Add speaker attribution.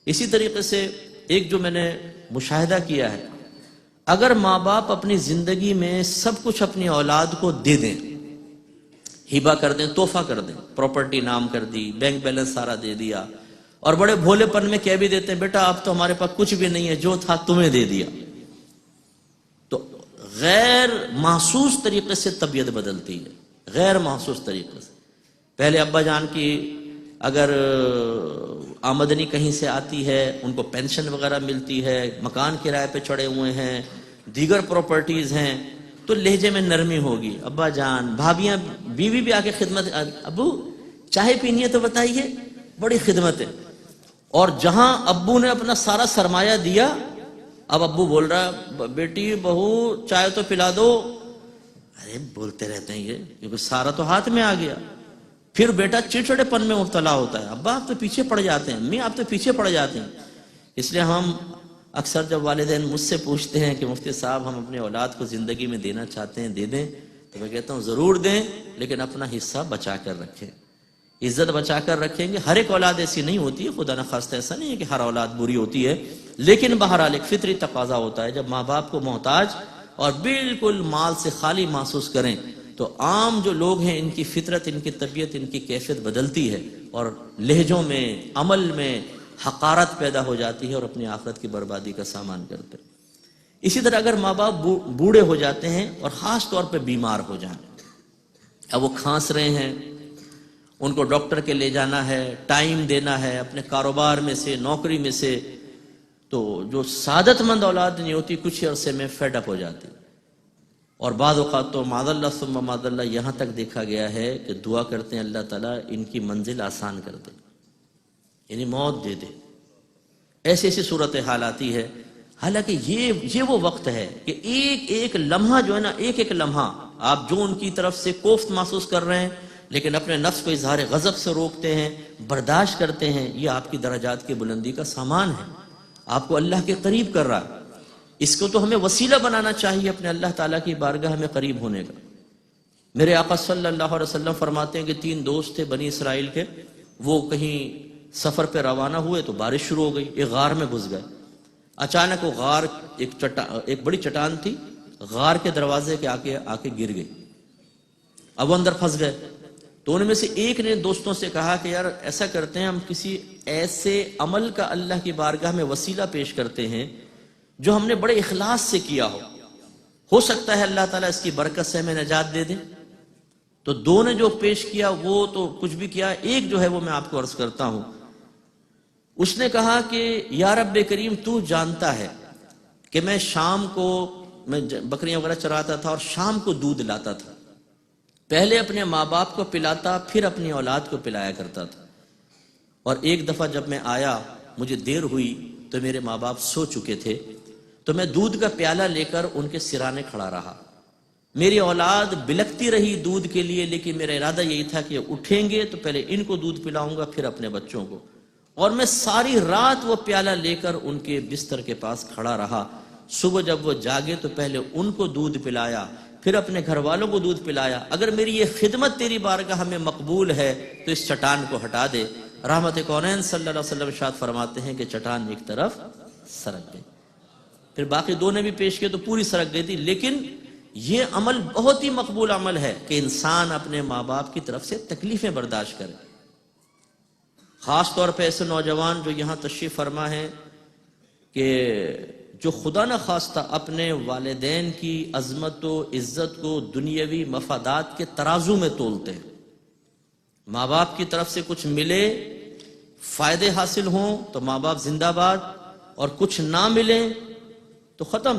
Speaker 1: اسی طریقے سے ایک جو میں نے مشاہدہ کیا ہے، اگر ماں باپ اپنی زندگی میں سب کچھ اپنی اولاد کو دے دیں، ہبہ کر دیں، تحفہ کر دیں، پراپرٹی نام کر دی، بینک بیلنس سارا دے دیا، اور بڑے بھولے پن میں کہہ بھی دیتے ہیں بیٹا اب تو ہمارے پاس کچھ بھی نہیں ہے، جو تھا تمہیں دے دیا، تو غیر محسوس طریقے سے طبیعت بدلتی ہے، غیر محسوس طریقے سے۔ پہلے ابا جان کی اگر آمدنی کہیں سے آتی ہے، ان کو پینشن وغیرہ ملتی ہے، مکان کرائے پہ چڑھے ہوئے ہیں، دیگر پراپرٹیز ہیں، تو لہجے میں نرمی ہوگی، ابا جان، بھابیاں، بیوی بھی آ کے خدمت، ابو چائے پینی ہے تو بتائیے، بڑی خدمت ہے۔ اور جہاں ابو نے اپنا سارا سرمایہ دیا، اب ابو بول رہا بیٹی بہو چائے تو پلا دو، ارے بولتے رہتے ہیں یہ کیونکہ سارا تو ہاتھ میں آ گیا۔ پھر بیٹا چڑچڑے پن میں مبتلا ہوتا ہے، ابا آپ تو پیچھے پڑ جاتے ہیں، امی آپ تو پیچھے پڑ جاتے ہیں۔ اس لیے ہم اکثر جب والدین مجھ سے پوچھتے ہیں کہ مفتی صاحب ہم اپنے اولاد کو زندگی میں دینا چاہتے ہیں، دے دیں، تو میں کہتا ہوں ضرور دیں، لیکن اپنا حصہ بچا کر رکھیں، عزت بچا کر رکھیں گے۔ ہر ایک اولاد ایسی نہیں ہوتی ہے، خدا نخواستہ ایسا نہیں ہے کہ ہر اولاد بری ہوتی ہے، لیکن بہرحال ایک فطری تقاضا ہوتا ہے، جب ماں باپ کو محتاج اور بالکل مال سے خالی محسوس کریں تو عام جو لوگ ہیں ان کی فطرت، ان کی طبیعت، ان کی کیفیت بدلتی ہے، اور لہجوں میں، عمل میں حقارت پیدا ہو جاتی ہے، اور اپنی آخرت کی بربادی کا سامان کرتے ہیں۔ اسی طرح اگر ماں باپ بوڑھے ہو جاتے ہیں اور خاص طور پہ بیمار ہو جائیں، اب وہ کھانس رہے ہیں، ان کو ڈاکٹر کے لے جانا ہے، ٹائم دینا ہے اپنے کاروبار میں سے، نوکری میں سے، تو جو سعادت مند اولاد نہیں ہوتی کچھ عرصے میں فیڈ اپ ہو جاتی، اور بعض اوقات تو معاذ اللہ ثم معاذ اللہ یہاں تک دیکھا گیا ہے کہ دعا کرتے ہیں اللہ تعالیٰ ان کی منزل آسان کر دے، یعنی موت دے دے، ایسی ایسی صورتحال آتی ہے۔ حالانکہ یہ وہ وقت ہے کہ ایک ایک لمحہ جو ہے نا، ایک ایک لمحہ آپ جو ان کی طرف سے کوفت محسوس کر رہے ہیں لیکن اپنے نفس کو اظہار غضب سے روکتے ہیں، برداشت کرتے ہیں، یہ آپ کی درجات کی بلندی کا سامان ہے، آپ کو اللہ کے قریب کر رہا ہے۔ اس کو تو ہمیں وسیلہ بنانا چاہیے اپنے اللہ تعالیٰ کی بارگاہ میں قریب ہونے کا۔ میرے آقا صلی اللہ علیہ وسلم فرماتے ہیں کہ 3 دوست تھے بنی اسرائیل کے، وہ کہیں سفر پہ روانہ ہوئے تو بارش شروع ہو گئی، ایک غار میں گھس گئے۔ اچانک وہ غار ایک بڑی چٹان تھی، غار کے دروازے کے آ کے گر گئی، اب وہ اندر پھنس گئے۔ تو ان میں سے ایک نے دوستوں سے کہا کہ یار ایسا کرتے ہیں، ہم کسی ایسے عمل کا اللہ کی بارگاہ میں وسیلہ پیش کرتے ہیں جو ہم نے بڑے اخلاص سے کیا ہو سکتا ہے اللہ تعالیٰ اس کی برکت سے ہمیں نجات دے دے۔ تو 2 نے جو پیش کیا وہ تو کچھ بھی کیا، ایک جو ہے وہ میں آپ کو عرض کرتا ہوں، اس نے کہا کہ یا رب کریم تو جانتا ہے کہ میں شام کو میں بکریاں وغیرہ چراتا تھا اور شام کو دودھ لاتا تھا، پہلے اپنے ماں باپ کو پلاتا پھر اپنی اولاد کو پلایا کرتا تھا، اور ایک دفعہ جب میں آیا مجھے دیر ہوئی تو میرے ماں باپ سو چکے تھے، تو میں دودھ کا پیالہ لے کر ان کے سرانے کھڑا رہا، میری اولاد بلکتی رہی دودھ کے لیے، لیکن میرا ارادہ یہی تھا کہ اٹھیں گے تو پہلے ان کو دودھ پلاؤں گا پھر اپنے بچوں کو، اور میں ساری رات وہ پیالہ لے کر ان کے بستر کے پاس کھڑا رہا۔ صبح جب وہ جاگے تو پہلے ان کو دودھ پلایا پھر اپنے گھر والوں کو دودھ پلایا۔ اگر میری یہ خدمت تیری بارگاہ میں مقبول ہے تو اس چٹان کو ہٹا دے۔ رحمت کونین صلی اللہ علیہ وسلم ارشاد فرماتے ہیں کہ چٹان ایک طرف سرک گئی، پھر باقی 2 نے بھی پیش کیے تو پوری سرک گئی تھی، لیکن یہ عمل بہت ہی مقبول عمل ہے کہ انسان اپنے ماں باپ کی طرف سے تکلیفیں برداشت کرے، خاص طور پہ ایسے نوجوان جو یہاں تشریف فرما ہیں کہ جو خدا نہ خواستہ اپنے والدین کی عظمت و عزت کو دنیاوی مفادات کے ترازو میں تولتے ہیں، ماں باپ کی طرف سے کچھ ملے، فائدے حاصل ہوں تو ماں باپ زندہ باد، اور کچھ نہ ملیں تو ختم۔